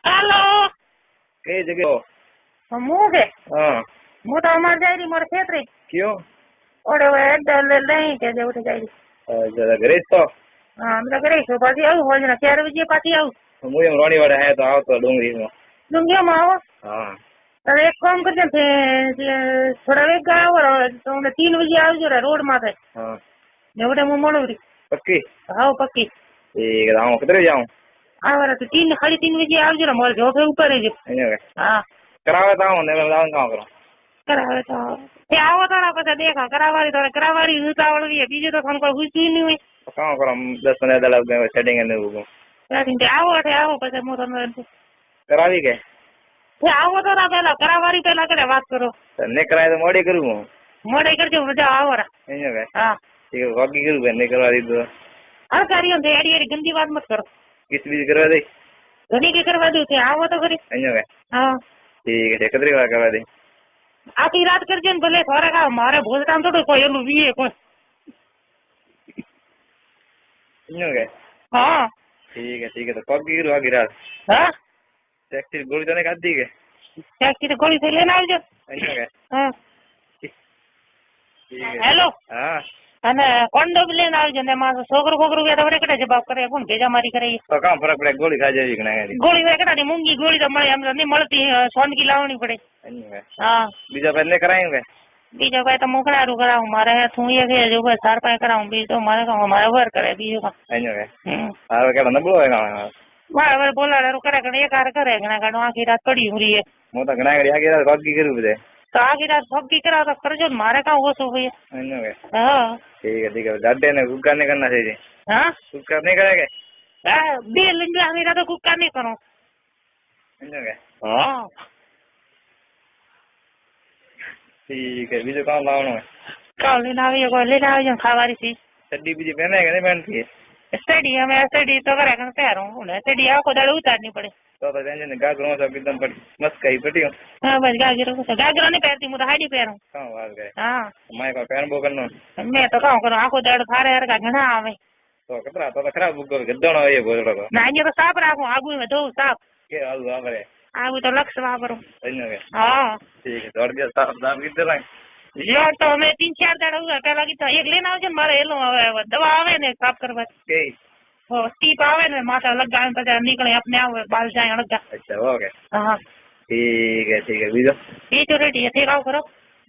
હાલો કઈ જગ્યા હું કે હા હું તો અમારે જાય રહી મારે ખેતરે કયો ઓડે લઈ કે જે ઉઠી જાય જરા ઘરે જ તો હા અમે તો કરી છું પાછી આવું હોય ને 4 વાગે પાછી આવું હું એમ રોણીવાડે હે તો આવતો ડુંગળીમાં ડુંગીમાં આવો હા તો એક કામ કરજો થોડા વેગ આવો તો અમે 3 વાગે આવજો રોડ માથે હા ને હું મળું રહી પક્કી હા પક્કી ઠીક આવું કિતરે જાઉં આવો તો 3 સાડી 3 વાગે આવજો મારે જોબ ઉપર રહેજો અહીંયા હા કરાવે તો આવું ને જાઉં કામ કરો કરાવે તો તે આવો થોડા પછી દેખા કરાવવાની ઉતાવળ બીજું તો કોઈ પૂછ્યું નહીં હોય કામ કરો 10-15 દાડા સેટિંગ ને એવું આવો આવો પછી હું તમને કરાવી કે આવો તો પેલા કરાવવાની પેલા કરે વાત કરો ને કરાય તો મોડી કરું હું મોડે કરજો મજા આવો અહીંયા હા ઠીક બાકી કરું કે નહીં કરવા દીધું હા કાર્યો એડી ગંદી વાત મત કરો કિસ બીજી કરવા દઈ ઘણી કે કરવા દઉં આવો તો ખરી અહીંયા હા ઠીક છે કતરી વાર કરવા દઈ આખી રાત કરજો ને ભલે ખોરાક આવો મારે ભોજ કામ થોડું કોઈ એનું વીએ કોઈ અહીંયા હા ઠીક છે તો બાકી કરું આખી રાત હા ટેક્સી ગોળી તને ખાધી કે ટેક્સી ગોળી થઈ લઈને આવજો અહીંયા હા ઠીક છે હેલો હા અને કોન્ડો લઈને આવજો ને મારો છોકરો છોકરું કે તમારે કટા જવાબ કરે કોણ ભેજા મારી કરે તો કામ ફરક પડે ગોળી ખાઈ જવી કે ના ગોળી વે કટા મૂંગી ગોળી તો મળે એમ નહીં મળતી સોનકી લાવણી પડે હા બીજા ભાઈ ને કરાયું કે બીજા ભાઈ તો મોકલારું કરાવું મારે હું એ કે જો ભાઈ 4-5 કરાવું બીજું તો મારે કામ મારે વર કરે બીજું કામ અહીંયા હવે કેડા નબળો હોય કામ બરાબર બોલાડું કરે કે એક હાર કરે ઘણા ઘણું આખી રાત પડી ઉરી હું તો ઘણા ઘડી આખી રાત બાકી કર્યું બધે તો આખી રાત ફગી કરાવ તો કરજો ને મારે કામ ઓછું ભાઈ હા ઠીક છે દાડે ને ગુસ્સા નહીં કરના થઈ હા ગુસ્સા નહીં કરે કે હા બે લીંબી આખી રાત કુક્કા નહીં કરો હા ઠીક છે બીજું કામ લાવવાનું હોય કાલ લઈને આવીએ કોઈ લઈને આવજો ખાવાની થી ચડ્ડી બીજી પહેને કે નહીં પહેનતી સ્ટડી અમે સ્ટડી તો કરે કે પહેરું ને સ્ટડી આખો દાડો ઉતારની પડે તો ટેન્શન ગાગરો છે એકદમ પડી મસ્ત કઈ પડી હા બસ ગાગરો નહીં પહેરતી હું તો હાડી પહેરું કામ વાત કરે હા માય કો પહેન બો કરનો મેં તો કામ કરું આખો દાડો થારે હરકા ઘણા આવે તો કતરા તો ખરાબ બુક કરો ગદ્દણો હોય ગોળડો તો ના અહીંયા તો સાફ રાખું આગુ ધોઉં સાફ કે આલુ આવરે આગુ તો લક્ષ વાપરું અહીંયા હા ઠીક છે દોડ દિવસ સાફ સાફ કીધું ને યાર તો અમે 3-4 દાડા પેલા કીધું એક લઈને આવજો ને મારે એલું હવે દવા આવે ને સાફ કરવા કે સ્ટીપ આવે ને માથા લગાવે પછી નીકળે આપને આવે બાલ જાય અડધા અચ્છા ઓકે હા ઠીક છે બીજો બીજું રેડી એથી કાવ કરો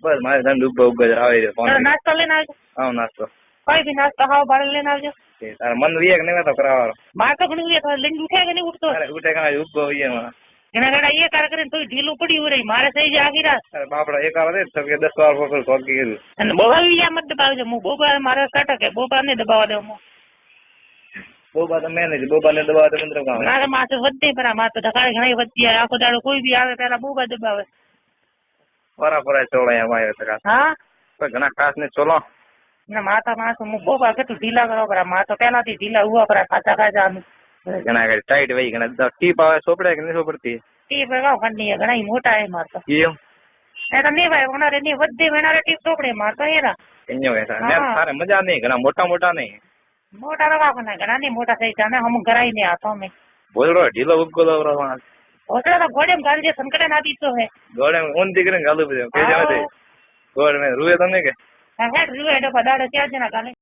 બસ મારે ધંધો ઉભો આવે છે ફોન નાસ્તો લઈને આવજો આવ નાસ્તો કોઈ બી નાસ્તો હાવ બાળ લઈને આવજો તારે મન વીએ કે નહીં તો કરાવવાનો બાર તો ઘણું તો લઈને ઉઠે કે નહીં ઉઠતો અરે ઉઠે કાંઈ ઉભો વીએ માં એના ઘડા એ કાર કરીને તો ઢીલું પડ્યું રહી મારે થઈ જાય આખી રાત અરે બાપડા એક આવે તો કે 10 વાર પકડ કોકી કર્યું અને બોબાવી યા મત દબાવજો હું બોબા મારે કાટકે બોબા ને દબાવવા દઉં બોબા તો મેં નહીં બોબા ને દબાવ તો મંત્ર કામ મારે માથે વધે પરા માથે ધકાડે ઘણી વધતી આખો દાડો કોઈ બી આવે પેલા બોબા દબાવે ફરા ચોળાયા માયો તો હા કોઈ ઘણા ખાસ ને ચોલો ને માથા માથું હું બોબા કેટલું ઢીલા કરો પરા માથો પેલાથી ઢીલા ઉભા પરા ખાચા ખાચા ઘણા ઘડી ટાઈટ વહી ઘણા ટીપ આવે સોપડે કે નહીં સોપડતી ટીપ ઘણી ઘણા મોટા એ મારતો એમ એ તો નહીં ભાઈ ઓનારે નહીં વધે વેનારે ટીપ ચોપડે મારતો એના અહીંયા તારે મજા નહીં ઘણા મોટા મોટા નહીં મોટા રવા ના ઘણા નહીં મોટા થઈ જાય અમુક ઘરાઈ ને આતો અમે બોલરો ઢીલો ઉગકો દવરો હોટલ તો ગોડેમ ગાડી જે સંકટે ના દીધો હે ગોળે ઊન દીકરીને ગાલું બધું કે જાવે ગોળ મે રૂએ તમને કે હા હેડ રૂએ ડબા દાડે ત્યાં જ ના ગાલે